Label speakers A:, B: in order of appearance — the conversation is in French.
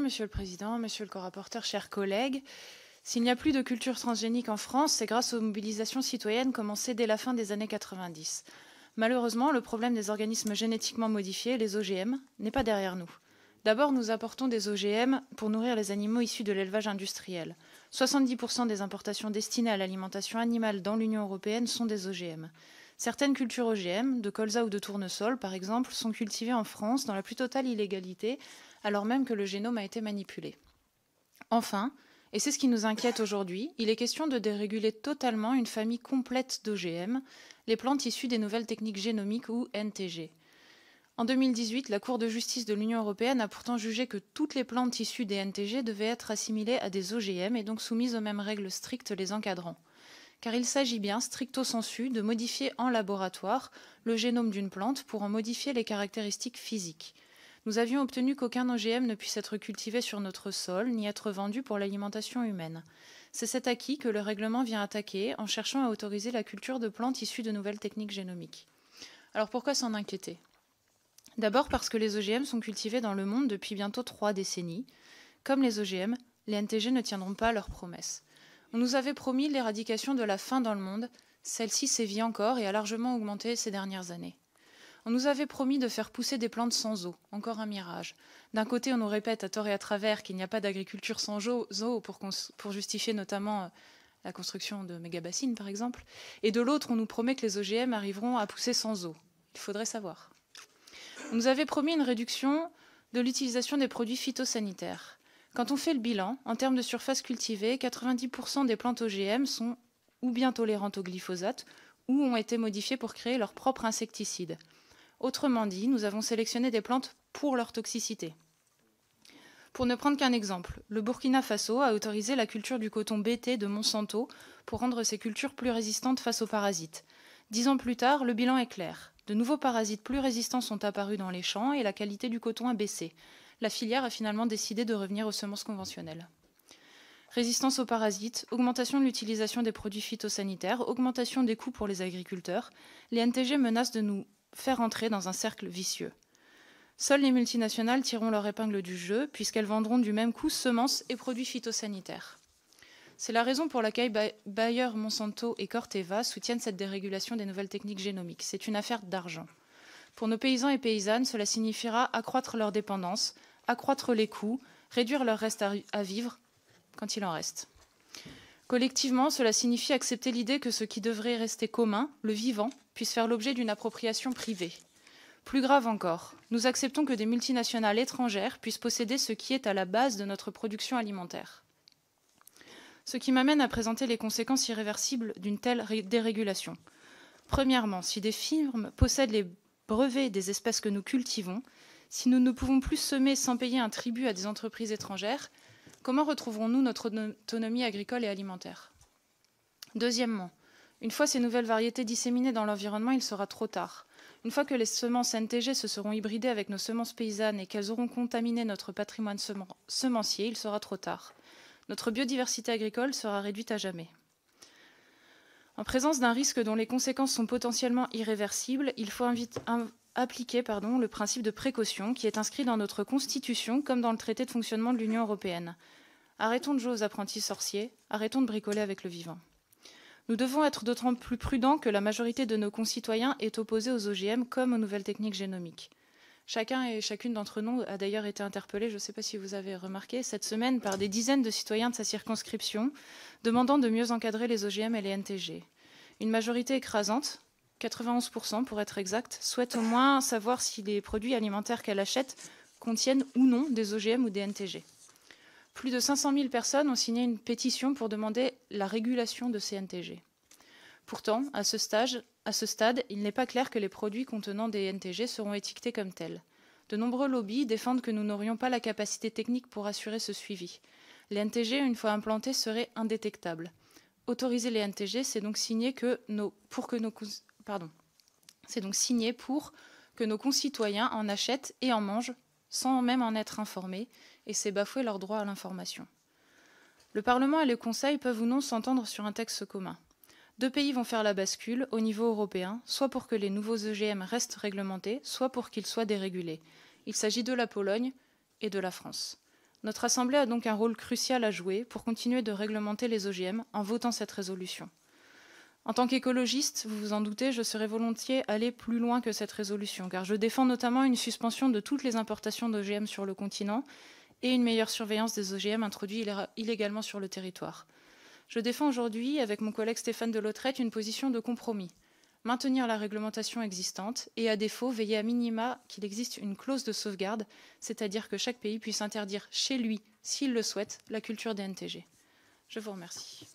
A: Monsieur le Président, Monsieur le corapporteur, chers collègues, s'il n'y a plus de culture transgénique en France, c'est grâce aux mobilisations citoyennes commencées dès la fin des années 90. Malheureusement, le problème des organismes génétiquement modifiés, les OGM, n'est pas derrière nous. D'abord, nous apportons des OGM pour nourrir les animaux issus de l'élevage industriel. 70% des importations destinées à l'alimentation animale dans l'Union européenne sont des OGM. Certaines cultures OGM, de colza ou de tournesol par exemple, sont cultivées en France dans la plus totale illégalité, alors même que le génome a été manipulé. Enfin, et c'est ce qui nous inquiète aujourd'hui, il est question de déréguler totalement une famille complète d'OGM, les plantes issues des nouvelles techniques génomiques ou NTG. En 2018, la Cour de justice de l'Union européenne a pourtant jugé que toutes les plantes issues des NTG devaient être assimilées à des OGM et donc soumises aux mêmes règles strictes les encadrant. Car il s'agit bien, stricto sensu, de modifier en laboratoire le génome d'une plante pour en modifier les caractéristiques physiques. Nous avions obtenu qu'aucun OGM ne puisse être cultivé sur notre sol, ni être vendu pour l'alimentation humaine. C'est cet acquis que le règlement vient attaquer en cherchant à autoriser la culture de plantes issues de nouvelles techniques génomiques. Alors pourquoi s'en inquiéter ? D'abord parce que les OGM sont cultivés dans le monde depuis bientôt 3 décennies. Comme les OGM, les NTG ne tiendront pas leurs promesses. On nous avait promis l'éradication de la faim dans le monde. Celle-ci sévit encore et a largement augmenté ces dernières années. On nous avait promis de faire pousser des plantes sans eau, encore un mirage. D'un côté, on nous répète à tort et à travers qu'il n'y a pas d'agriculture sans eau pour justifier notamment la construction de méga-bassines, par exemple. Et de l'autre, on nous promet que les OGM arriveront à pousser sans eau. Il faudrait savoir. On nous avait promis une réduction de l'utilisation des produits phytosanitaires. Quand on fait le bilan, en termes de surface cultivée, 90% des plantes OGM sont ou bien tolérantes au glyphosate ou ont été modifiées pour créer leur propre insecticide. Autrement dit, nous avons sélectionné des plantes pour leur toxicité. Pour ne prendre qu'un exemple, le Burkina Faso a autorisé la culture du coton BT de Monsanto pour rendre ces cultures plus résistantes face aux parasites. 10 ans plus tard, le bilan est clair. De nouveaux parasites plus résistants sont apparus dans les champs et la qualité du coton a baissé. La filière a finalement décidé de revenir aux semences conventionnelles. Résistance aux parasites, augmentation de l'utilisation des produits phytosanitaires, augmentation des coûts pour les agriculteurs, les NTG menacent de nous faire entrer dans un cercle vicieux. Seules les multinationales tireront leur épingle du jeu, puisqu'elles vendront du même coup semences et produits phytosanitaires. C'est la raison pour laquelle Bayer, Monsanto et Corteva soutiennent cette dérégulation des nouvelles techniques génomiques. C'est une affaire d'argent. Pour nos paysans et paysannes, cela signifiera accroître leur dépendance, accroître les coûts, réduire leur reste à vivre, quand il en reste. Collectivement, cela signifie accepter l'idée que ce qui devrait rester commun, le vivant, puisse faire l'objet d'une appropriation privée. Plus grave encore, nous acceptons que des multinationales étrangères puissent posséder ce qui est à la base de notre production alimentaire. Ce qui m'amène à présenter les conséquences irréversibles d'une telle dérégulation. Premièrement, si des firmes possèdent les brevets des espèces que nous cultivons, si nous ne pouvons plus semer sans payer un tribut à des entreprises étrangères, comment retrouverons-nous notre autonomie agricole et alimentaire ? Deuxièmement, une fois ces nouvelles variétés disséminées dans l'environnement, il sera trop tard. Une fois que les semences NTG se seront hybridées avec nos semences paysannes et qu'elles auront contaminé notre patrimoine semencier, il sera trop tard. Notre biodiversité agricole sera réduite à jamais. En présence d'un risque dont les conséquences sont potentiellement irréversibles, il faut appliquer le principe de précaution qui est inscrit dans notre Constitution comme dans le traité de fonctionnement de l'Union européenne. Arrêtons de jouer aux apprentis sorciers, arrêtons de bricoler avec le vivant. Nous devons être d'autant plus prudents que la majorité de nos concitoyens est opposée aux OGM comme aux nouvelles techniques génomiques. Chacun et chacune d'entre nous a d'ailleurs été interpellé, je ne sais pas si vous avez remarqué, cette semaine par des dizaines de citoyens de sa circonscription demandant de mieux encadrer les OGM et les NTG. Une majorité écrasante, 91% pour être exact, souhaite au moins savoir si les produits alimentaires qu'elle achète contiennent ou non des OGM ou des NTG. Plus de 500 000 personnes ont signé une pétition pour demander la régulation de ces NTG. Pourtant, à ce stade, il n'est pas clair que les produits contenant des NTG seront étiquetés comme tels. De nombreux lobbies défendent que nous n'aurions pas la capacité technique pour assurer ce suivi. Les NTG, une fois implantés, seraient indétectables. Autoriser les NTG, c'est donc signer pour que nos concitoyens en achètent et en mangent sans même en être informés, et c'est bafouer leur droit à l'information. Le Parlement et le Conseil peuvent ou non s'entendre sur un texte commun. 2 pays vont faire la bascule au niveau européen, soit pour que les nouveaux OGM restent réglementés, soit pour qu'ils soient dérégulés. Il s'agit de la Pologne et de la France. Notre Assemblée a donc un rôle crucial à jouer pour continuer de réglementer les OGM en votant cette résolution. En tant qu'écologiste, vous vous en doutez, je serais volontiers aller plus loin que cette résolution, car je défends notamment une suspension de toutes les importations d'OGM sur le continent et une meilleure surveillance des OGM introduits illégalement sur le territoire. Je défends aujourd'hui, avec mon collègue Stéphane Delautrette, une position de compromis. Maintenir la réglementation existante et, à défaut, veiller à minima qu'il existe une clause de sauvegarde, c'est-à-dire que chaque pays puisse interdire chez lui, s'il le souhaite, la culture des NTG. Je vous remercie.